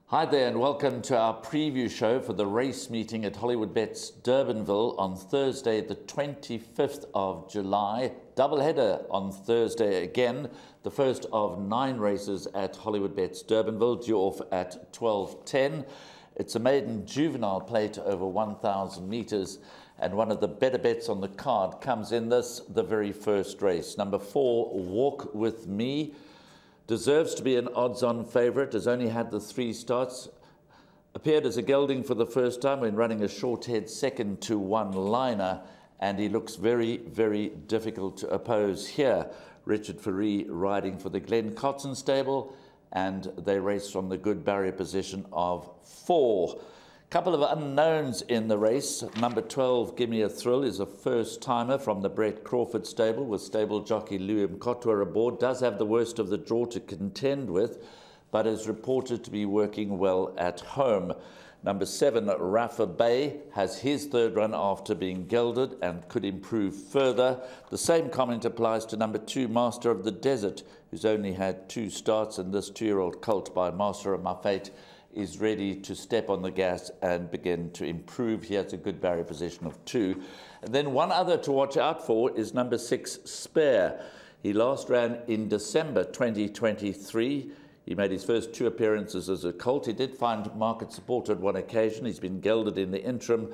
Hi there and welcome to our preview show for the race meeting at Hollywoodbets Durbanville on Thursday the 25th of July. Doubleheader on Thursday again, the first of 9 races at Hollywoodbets Durbanville, due off at 12:10. It's a maiden juvenile plate over 1,000 metres, and one of the better bets on the card comes in this, the very first race. Number 4, Walk With Me. Deserves to be an odds-on favourite, has only had the 3 starts. Appeared as a gelding for the first time when running a short-head second to one liner, and he looks very, very difficult to oppose here. Richard Fourie riding for the Glen Cotton stable, and they race from the good barrier position of 4. Couple of unknowns in the race. Number 12, Gimme a Thrill, is a first-timer from the Brett Crawford stable with stable jockey Louis Mkotwa aboard. Does have the worst of the draw to contend with, but is reported to be working well at home. Number 7, Rafa Bay, has his 3rd run after being gelded and could improve further. The same comment applies to number 2, Master of the Desert, who's only had 2 starts, and this 2-year-old colt by Master of My Fate is ready to step on the gas and begin to improve. He has a good barrier position of 2. And then one other to watch out for is number 6, Spare. He last ran in December 2023. He made his first 2 appearances as a colt. He did find market support at one occasion. He's been gelded in the interim.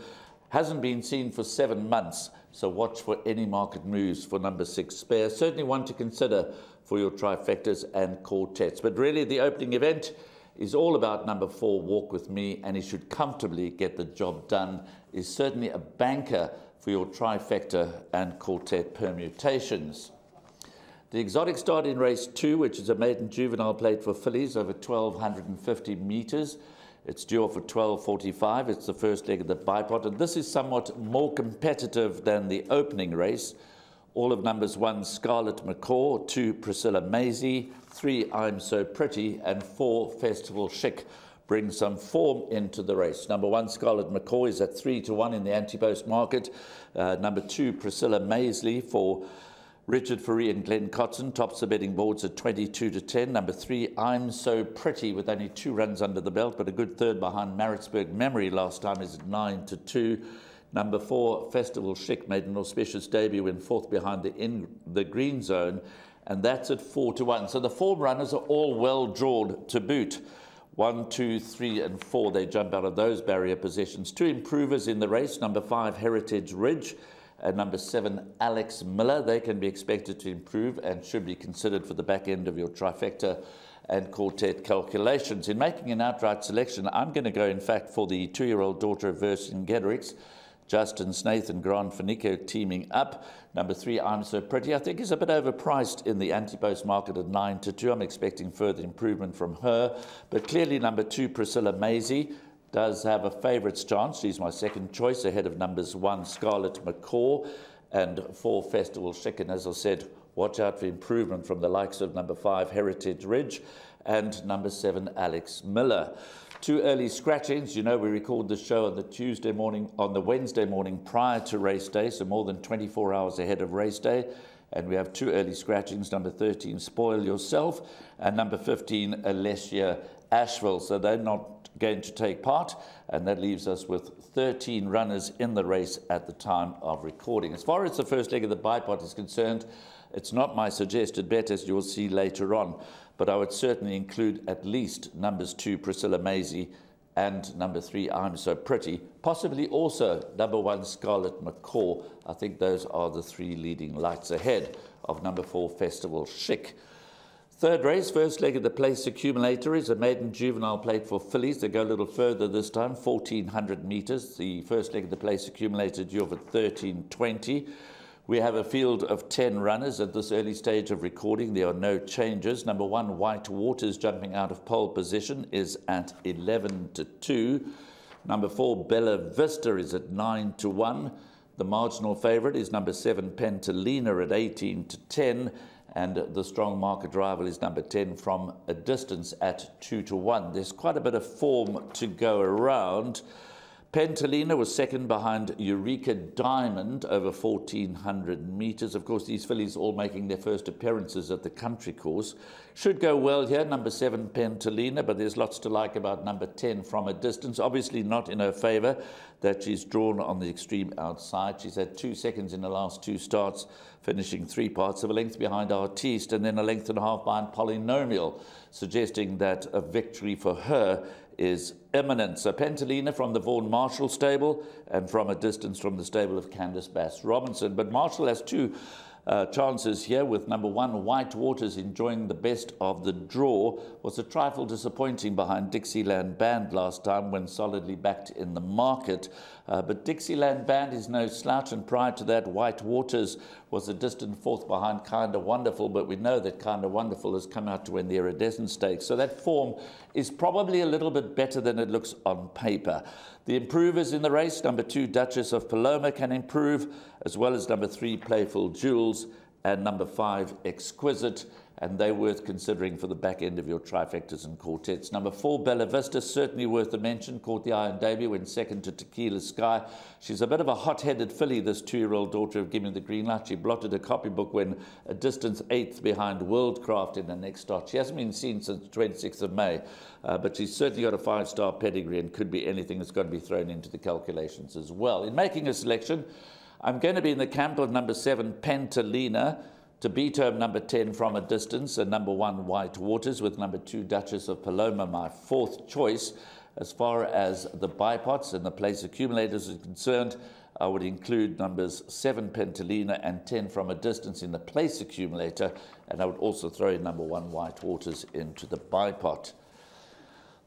Hasn't been seen for 7 months, so watch for any market moves for number 6, Spare. Certainly one to consider for your trifectas and quartets. But really the opening event is all about number 4, Walk With Me, and he should comfortably get the job done. Is certainly a banker for your trifecta and quartet permutations. The exotic start in race 2, which is a maiden juvenile plate for fillies over 1,250 metres. It's due off at 12:45. It's the first leg of the bipod, and this is somewhat more competitive than the opening race. All of numbers 1, Scarlet Macaw, 2, Priscilla Maisie, 3, I'm So Pretty, and 4, Festival Chic bring some form into the race. Number 1, Scarlet Macaw, is at 3-1 in the anti-post market. Number 2, Priscilla Maisie for Richard Fourie and Glen Cotton tops the betting boards at 22-10. Number 3, I'm So Pretty, with only 2 runs under the belt, but a good 3rd behind Maritzburg Memory last time, is at 9-2. Number 4, Festival Chic, made an auspicious debut in 4th behind the green zone, and that's at 4-1. So the form runners are all well drawn to boot. 1, 2, 3, and 4, they jump out of those barrier positions. 2 improvers in the race, number 5, Heritage Ridge, and number 7, Alex Miller. They can be expected to improve and should be considered for the back end of your trifecta and quartet calculations. In making an outright selection, I'm going to go, in fact, for the 2-year-old daughter of Vercingetorix, Justin Snaith and Grant Fanico teaming up. Number 3, I'm So Pretty, I think is a bit overpriced in the anti-post market at 9-2. I'm expecting further improvement from her. But clearly number 2, Priscilla Maisie, does have a favourite's chance. She's my second choice ahead of numbers 1, Scarlet Macaw, and 4, Festival Chic. And as I said, watch out for improvement from the likes of number 5, Heritage Ridge, and number 7, Alex Miller. 2 early scratchings. You know, we record the show on the Wednesday morning prior to race day, so more than 24 hours ahead of race day. And we have 2 early scratchings, number 13, Spoil Yourself, and number 15, Alessia Asheville. So they're not going to take part, and that leaves us with 13 runners in the race at the time of recording. As far as the first leg of the bipod is concerned, it's not my suggested bet, as you'll see later on, but I would certainly include at least numbers 2, Priscilla Maisie, and number 3, I'm So Pretty, possibly also number 1, Scarlet Macaw. I think those are the 3 leading lights ahead of number 4, Festival Chic. 3rd race, first leg of the Place Accumulator, is a maiden juvenile plate for fillies. They go a little further this time, 1,400 metres. The first leg of the Place Accumulator due off at 13:20. We have a field of 10 runners at this early stage of recording. There are no changes. Number 1, White Waters, jumping out of pole position, is at 11-2. Number 4, Bella Vista, is at 9-1. The marginal favourite is number 7, Pentalina, at 18-10. And the strong market rival is number 10, From a Distance, at 2-1. There's quite a bit of form to go around. Pentalina was second behind Eureka Diamond over 1,400 metres. Of course, these fillies all making their first appearances at the country course. Should go well here, number 7, Pentalina, but there's lots to like about number 10, From a Distance. Obviously not in her favour that she's drawn on the extreme outside. She's had 2 seconds in the last 2 starts, finishing 3 parts of a length behind Artiste and then a length and a half behind Polynomial, suggesting that a victory for her is imminent. So Pentalina from the Vaughan Marshall stable and From a Distance from the stable of Candice Bass Robinson. But Marshall has 2 chances here, with number 1, White Waters, enjoying the best of the draw. Was a trifle disappointing behind Dixieland Band last time when solidly backed in the market. But Dixieland Band is no slouch, and prior to that, White Waters was a distant 4th behind Kinda Wonderful, but we know that Kinda Wonderful has come out to win the Iridescent Stakes. So that form is probably a little bit better than it looks on paper. The improvers in the race, number 2, Duchess of Paloma, can improve, as well as number 3, Playful Jewels, and number 5, Exquisite, and they're worth considering for the back end of your trifectas and quartets. Number 4, Bella Vista, certainly worth a mention, caught the eye on debut, went second to Tequila Sky. She's a bit of a hot-headed filly, this 2-year-old daughter of Gimme the Green Light. She blotted a copybook when a distance 8th behind Worldcraft in the next start. She hasn't been seen since the 26th of May, but she's certainly got a 5-star pedigree and could be anything that's got to be thrown into the calculations as well. In making a selection, I'm going to be in the camp of number 7, Pentalina, to beat home number 10, From a Distance, and number 1, White Waters, with number 2, Duchess of Paloma, my 4th choice. As far as the bipots and the place accumulators are concerned, I would include numbers 7, Pentalina, and 10, From a Distance in the place accumulator, and I would also throw in number 1, White Waters, into the bipot.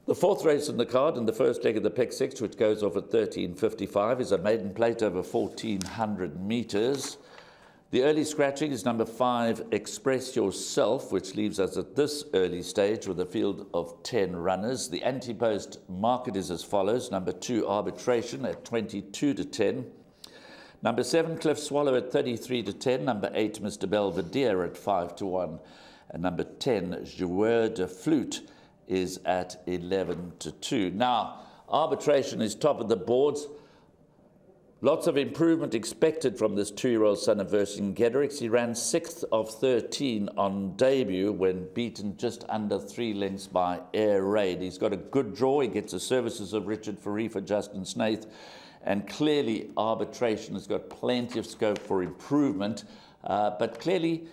The 4th race in the card, and the first leg of the Pick 6, which goes off at 13:55, is a maiden plate over 1,400 metres. The early scratching is number 5, Express Yourself, which leaves us at this early stage with a field of 10 runners. The anti-post market is as follows: number 2, Arbitration, at 22-10. Number 7, Cliff Swallow, at 33-10. Number 8, Mr. Belvedere, at 5-1. And number 10, Joueur de Flute, is at 11-2. Now, Arbitration is top of the boards. Lots of improvement expected from this 2-year-old son of Vercingetorix. He ran 6th of 13 on debut when beaten just under 3 lengths by Air Raid. He's got a good draw. He gets the services of Richard Farifa, Justin Snaith, and clearly Arbitration has got plenty of scope for improvement, but clearly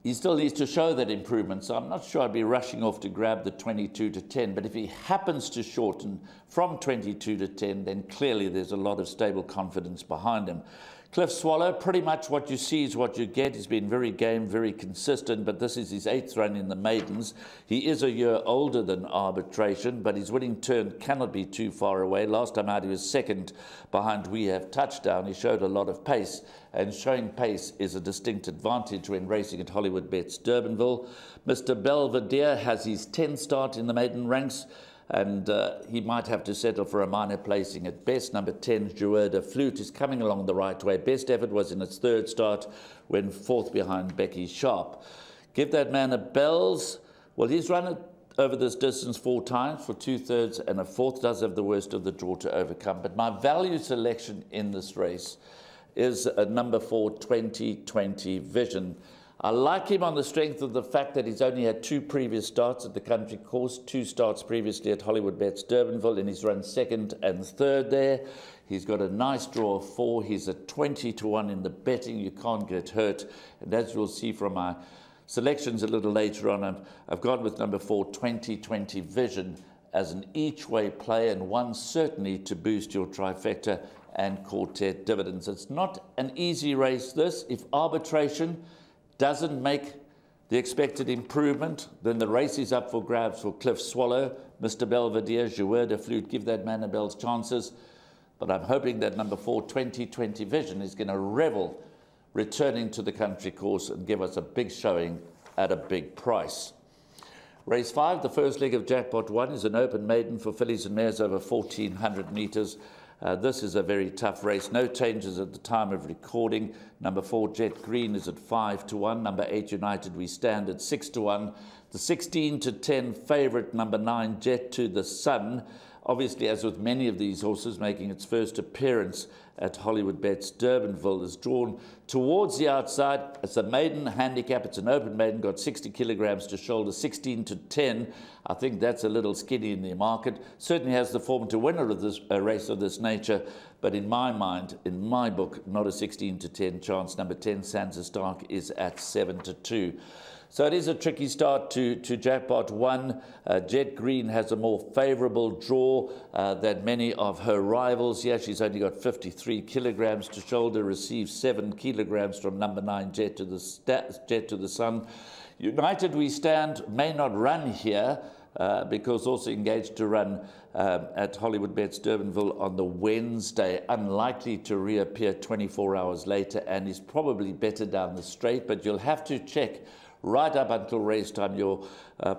he still needs to show that improvement, so I'm not sure I'd be rushing off to grab the 22-10, but if he happens to shorten from 22-10, then clearly there's a lot of stable confidence behind him. Cliff Swallow, pretty much what you see is what you get. He's been very game, very consistent, but this is his 8th run in the maidens. He is a year older than Arbitration, but his winning turn cannot be too far away. Last time out, he was 2nd behind We Have Touchdown. He showed a lot of pace, and showing pace is a distinct advantage when racing at Hollywoodbets Durbanville. Mr. Belvedere has his 10th start in the maiden ranks, and he might have to settle for a minor placing at best. Number 10, Joueur de Flute, is coming along the right way. Best effort was in its 3rd start when 4th behind Becky Sharp. Give that man a bells. Well, he's run it over this distance 4 times for 2/3 and a 4th, does have the worst of the draw to overcome. But my value selection in this race is number 4, 2020 Vision. I like him on the strength of the fact that he's only had 2 previous starts at the country course, 2 starts previously at Hollywoodbets Durbanville, and he's run 2nd and 3rd there. He's got a nice draw of 4. He's at 20-1 in the betting. You can't get hurt. And as you'll see from my selections a little later on, I've gone with number 4, 2020 Vision, as an each-way play, and one certainly to boost your trifecta and quartet dividends. It's not an easy race, this. If Arbitration doesn't make the expected improvement, then the race is up for grabs for Cliff Swallow, Mr. Belvedere, Joueur de Flute. Give that man a bell's chances. But I'm hoping that number 4, 2020 Vision, is going to revel returning to the country course and give us a big showing at a big price. Race 5, the first leg of Jackpot 1, is an open maiden for fillies and mares over 1,400 metres. This is a very tough race. No changes at the time of recording. Number 4, Jet Green, is at 5-1. Number 8, United We Stand, at 6-1. The 16-10 favourite, number 9, Jet to the Sun, obviously, as with many of these horses, making its first appearance at Hollywoodbets Durbanville, is drawn towards the outside. It's a maiden handicap. It's an open maiden, got 60 kilograms to shoulder, 16 to 10. I think that's a little skinny in the market. Certainly has the form to win a race of this nature, but in my mind, in my book, not a 16 to 10 chance. Number 10, Sansa Stark, is at 7 to 2. So it is a tricky start to Jackpot 1. Jet Green has a more favourable draw than many of her rivals here. She's only got 53 kilograms to shoulder, receives 7 kilograms from number 9, Jet to the Sun. United We Stand may not run here because also engaged to run at Hollywoodbets Durbanville on the Wednesday. Unlikely to reappear 24 hours later and is probably better down the straight, but you'll have to check right up until race time your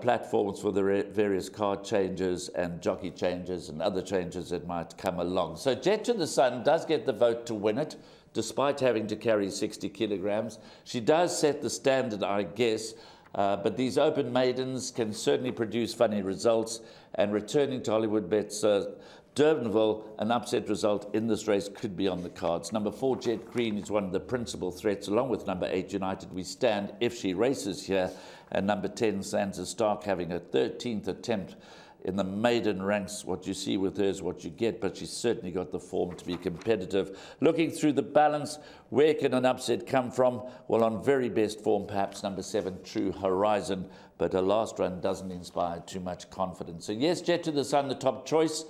platforms for the various card changes and jockey changes and other changes that might come along. So Jet to the Sun does get the vote to win it, despite having to carry 60 kilograms. She does set the standard, I guess, but these open maidens can certainly produce funny results, and returning to Hollywoodbets Durbanville, an upset result in this race could be on the cards. Number 4, Jet Green, is one of the principal threats, along with number 8, United We Stand, if she races here, and number 10, Sansa Stark, having her 13th attempt in the maiden ranks. What you see with her is what you get, but she's certainly got the form to be competitive. Looking through the balance, where can an upset come from? Well, on very best form, perhaps number 7, True Horizon, but her last run doesn't inspire too much confidence. So yes, Jet to the Sun, the top choice,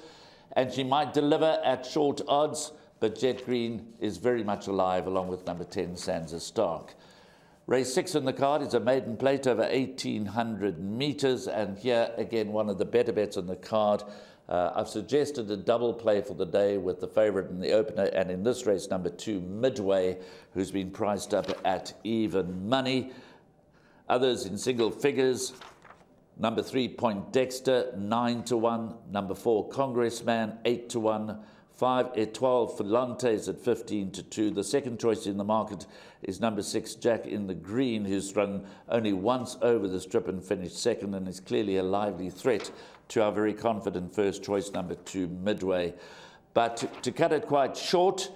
and she might deliver at short odds, but Jet Green is very much alive, along with number 10, Sansa Stark. Race 6 in the card is a maiden plate over 1,800 metres, and here again one of the better bets on the card. I've suggested a double play for the day with the favourite in the opener, and in this race, number 2, Midway, who's been priced up at even money. Others in single figures. Number 3, Point Dexter, 9 to 1. Number 4, Congressman, 8 to 1. 5, Et12 Filantes at 15 to 2. The second choice in the market is number 6, Jack in the Green, who's run only once over the strip and finished second, and is clearly a lively threat to our very confident first choice, number 2, Midway. But to cut it quite short,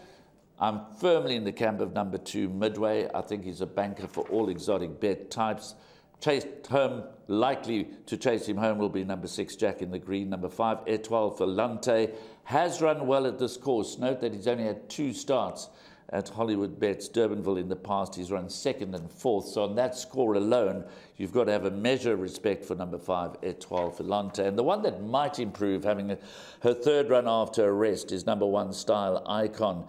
I'm firmly in the camp of number 2, Midway. I think he's a banker for all exotic bet types. Chased home, likely to chase him home, will be number 6, Jack in the Green. Number 5, Et12 Filantes, has run well at this course. Note that he's only had 2 starts at Hollywoodbets Durbanville in the past. He's run 2nd and 4th. So on that score alone, you've got to have a measure of respect for number 5, Et12 Filantes. And the one that might improve, having her 3rd run after a rest, is number 1, Style Icon.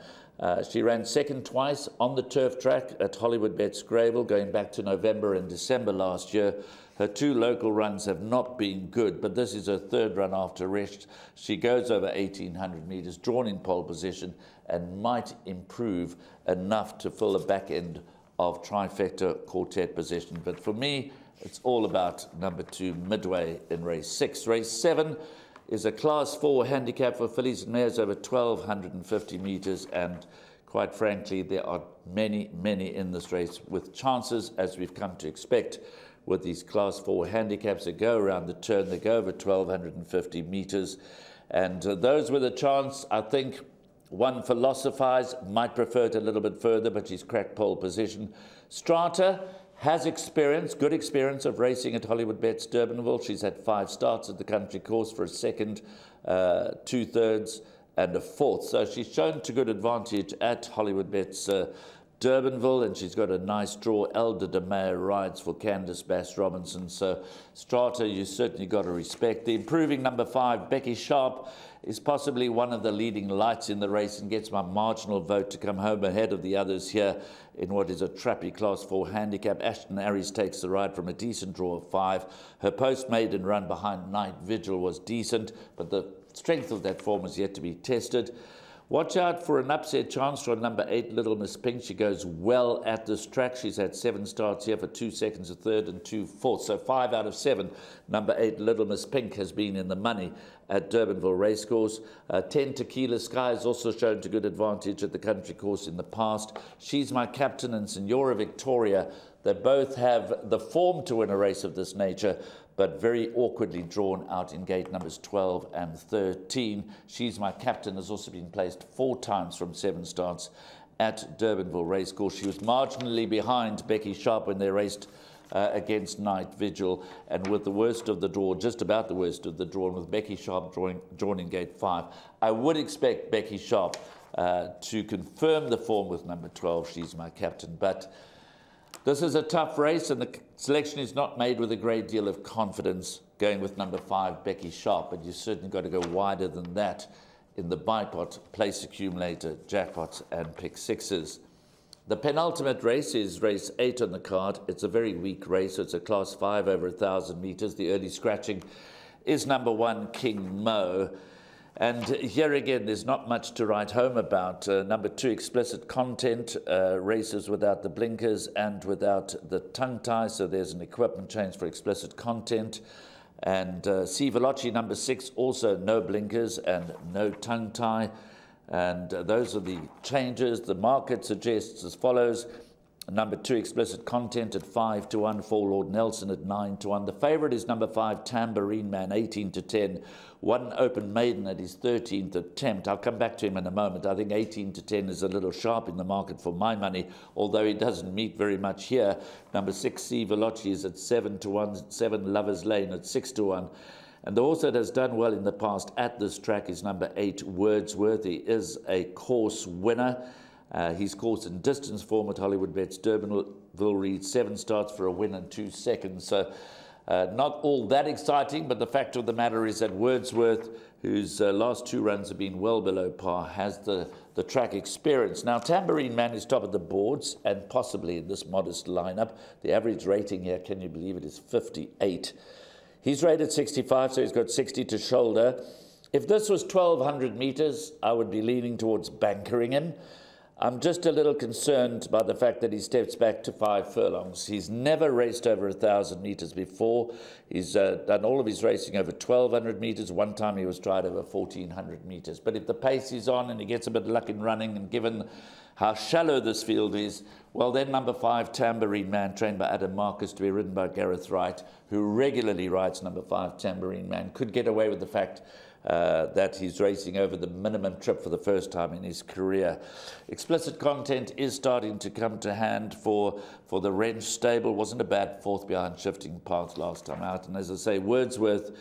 She ran 2nd twice on the turf track at Hollywoodbets Greyville, going back to November and December last year. Her 2 local runs have not been good, but this is her 3rd run after rest. She goes over 1,800 metres, drawn in pole position, and might improve enough to fill the back end of trifecta quartet position. But for me, it's all about number 2, Midway, in race 6. Race 7 is a Class 4 handicap for fillies and mares over 1,250 metres, and quite frankly, there are many, many in this race with chances, as we've come to expect with these Class 4 handicaps that go around the turn. They go over 1,250 metres, and those with a chance, I think, one Philosophize, might prefer it a little bit further, but she's cracked pole position. Strata has experience, good experience of racing at Hollywoodbets Durbanville. She's had 5 starts at the country course for a 2nd, 2/3 and a 4th. So she's shown to good advantage at Hollywoodbets Durbanville, and she's got a nice draw. Elder de Meyer rides for Candice Bass Robinson. So Strata, you certainly got to respect. The improving number 5, Becky Sharp, is possibly one of the leading lights in the race and gets my marginal vote to come home ahead of the others here in what is a trappy Class 4 handicap. Ashton Aries takes the ride from a decent draw of 5. Her post-maiden run behind Night Vigil was decent, but the strength of that form is yet to be tested. Watch out for an upset chance from number 8, Little Miss Pink. She goes well at this track. She's had 7 starts here for 2 seconds, a 3rd and 2 fourths. So 5 out of 7. Number 8, Little Miss Pink, has been in the money at Durbanville Racecourse. 10, Tequila Sky, has also shown to good advantage at the country course in the past. She's my captain, and Senora Victoria. They both have the form to win a race of this nature, but very awkwardly drawn out in gate numbers 12 and 13. She's My Captain has also been placed 4 times from 7 starts at Durbanville Racecourse. She was marginally behind Becky Sharp when they raced against Night Vigil, and with the worst of the draw, just about the worst of the draw, and with Becky Sharp drawn in gate 5, I would expect Becky Sharp to confirm the form with number 12, She's My Captain. But this is a tough race, and the selection is not made with a great deal of confidence going with number 5, Becky Sharp, but you certainly got to go wider than that in the bipot, place accumulator, jackpots, and pick sixes. The penultimate race is race 8 on the card. It's a very weak race. It's a class 5 over 1,000 meters. The early scratching is number 1, King Mo. And here again, there's not much to write home about. Number 2, Explicit Content, races without the blinkers and without the tongue tie. So there's an equipment change for Explicit Content. And C. Veloci, number 6, also no blinkers and no tongue tie. And those are the changes. The market suggests as follows. Number 2, Explicit Content at 5 to 1, for Lord Nelson at 9 to 1. The favourite is number 5, Tambourine Man, 18 to 10. 1 Open Maiden at his 13th attempt. I'll come back to him in a moment. I think 18 to 10 is a little sharp in the market for my money, although he doesn't meet very much here. Number 6, C. Veloci is at 7 to 1. 7 Lover's Lane at 6 to 1. And the horse that has done well in the past at this track is number 8, Wordsworth. He is a course winner. His course and distance form at Hollywoodbets Durbanville reads 7 starts for a win and 2 seconds. So not all that exciting, but the fact of the matter is that Wordsworth, whose last 2 runs have been well below par, has the track experience. Now, Tambourine Man is top of the boards and possibly in this modest lineup. The average rating here, can you believe it, is 58. He's rated 65, so he's got 60 to shoulder. If this was 1,200 meters, I would be leaning towards bankering him. I'm just a little concerned by the fact that he steps back to 5 furlongs. He's never raced over 1,000 meters before. He's done all of his racing over 1,200 meters. One time he was tried over 1,400 meters. But if the pace is on and he gets a bit of luck in running, and given how shallow this field is, well, then number 5, Tambourine Man, trained by Adam Marcus, to be ridden by Gareth Wright, who regularly rides number 5, Tambourine Man, could get away with the fact that he's racing over the minimum trip for the first time in his career. Explicit Content is starting to come to hand for the Wrench stable. Wasn't a bad 4th behind Shifting Path last time out. And as I say, Wordsworth,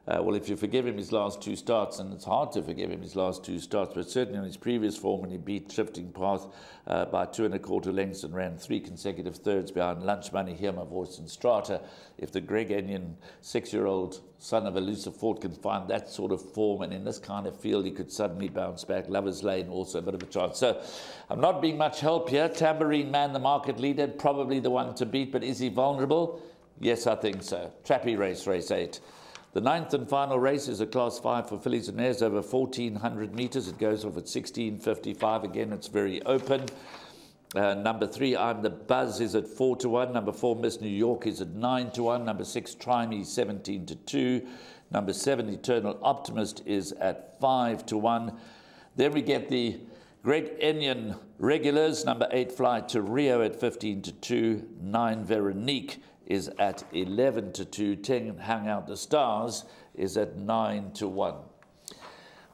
well, if you forgive him his last 2 starts, and it's hard to forgive him his last 2 starts, but certainly in his previous form when he beat Shifting Path by 2 1/4 lengths and ran 3 consecutive thirds behind Lunch Money, Hear My Voice and Strata. If the Greg Enion 6-year-old son of Elusive Fort can find that sort of form, and in this kind of field he could suddenly bounce back. Lover's Lane also a bit of a chance. So I'm not being much help here. Tambourine Man, the market leader, probably the one to beat, but is he vulnerable? Yes, I think so. Trappy race, race 8. The 9th and final race is a class 5 for fillies and mares over 1,400 meters. It goes off at 16.55. Again, it's very open. Number 3, I'm the Buzz, is at 4 to 1. Number 4, Miss New York, is at 9 to 1. Number 6, Try Me, 17 to 2. Number 7, Eternal Optimist, is at 5 to 1. Then we get the Greg Enion regulars. Number 8, Fly to Rio at 15 to 2. 9, Veronique, is at 11 to 2. 10, Hang Out the Stars, is at 9 to 1.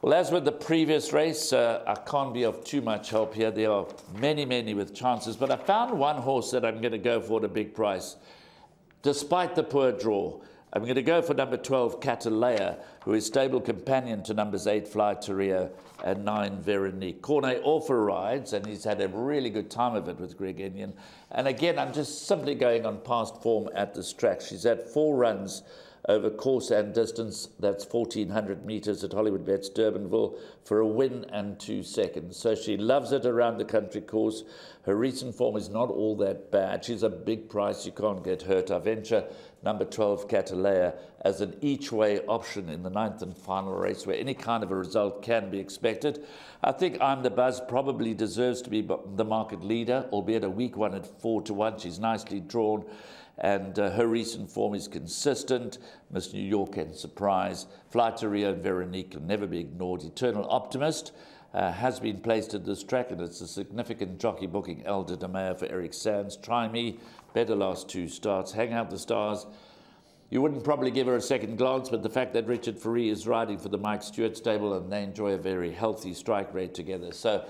Well, as with the previous race, I can't be of too much help here. There are many, many with chances, but I found one horse that I'm going to go for at a big price, despite the poor draw. I'm going to go for number 12, Catalea, who is stable companion to numbers 8, Fly to Rio, and 9, Veronique. Cornet Orpha rides, and he's had a really good time of it with Greg Enion. And again, I'm just simply going on past form at this track. She's had 4 runs over course and distance. That's 1,400 meters at Hollywoodbets Durbanville for a win and 2 seconds. So she loves it around the country course. Her recent form is not all that bad. She's a big price. You can't get hurt. I venture number 12, Catalea, as an each-way option in the 9th and final race where any kind of a result can be expected. I think I'm the Buzz probably deserves to be the market leader, albeit a weak one at 4 to 1. She's nicely drawn, and her recent form is consistent. Miss New York can surprise. Fly to Rio and Veronique can never be ignored. Eternal Optimist has been placed at this track, and it's a significant jockey booking. Elder DeMeo for Eric Sands. Try Me, better last 2 starts. Hang Out the Stars You wouldn't probably give her a second glance, but the fact that Richard Fourie is riding for the Mike Stewart stable and they enjoy a very healthy strike rate together. So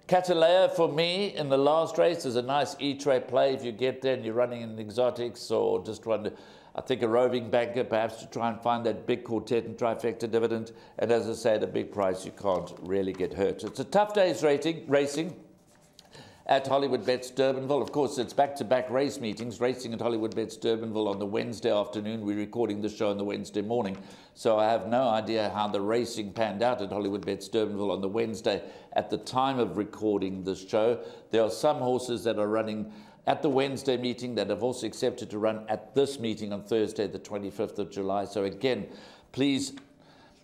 Catalea for me in the last race is a nice each-way play if you get there and you're running in exotics or just want to, I think, a roving banker perhaps to try and find that big quartet and trifecta dividend. And as I say, at a big price, you can't really get hurt. It's a tough day's racing at Hollywoodbets Durbanville. Of course, it's back-to-back race meetings, racing at Hollywoodbets Durbanville on the Wednesday afternoon. We're recording the show on the Wednesday morning, so I have no idea how the racing panned out at Hollywoodbets Durbanville on the Wednesday at the time of recording this show. There are some horses that are running at the Wednesday meeting that have also accepted to run at this meeting on Thursday, the 25th of July. So again, please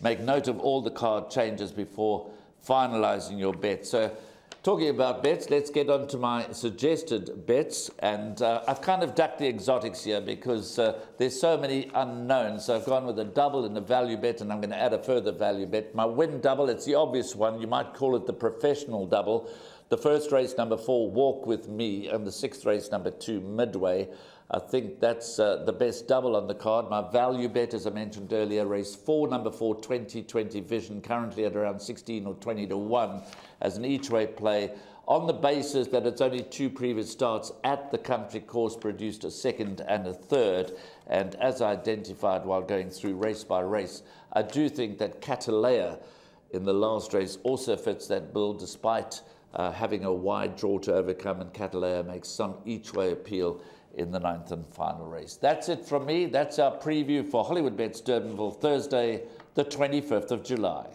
make note of all the card changes before finalizing your bet. So talking about bets, let's get on to my suggested bets. And I've kind of ducked the exotics here because there's so many unknowns. So I've gone with a double and a value bet, and I'm going to add a further value bet. My win double, it's the obvious one. You might call it the professional double. The first race, number 4, Walk With Me, and the 6th race, number 2, Midway. I think that's the best double on the card. My value bet, as I mentioned earlier, race 4, number 4, 2020 Vision, currently at around 16 or 20 to 1 as an each-way play, on the basis that it's only 2 previous starts at the country course produced a 2nd and a 3rd. And as I identified while going through race by race, I do think that Catalea in the last race also fits that bill, despite having a wide draw to overcome, and Catalea makes some each-way appeal in the 9th and final race. That's it from me. That's our preview for Hollywoodbets Durbanville, Thursday, the 25th of July.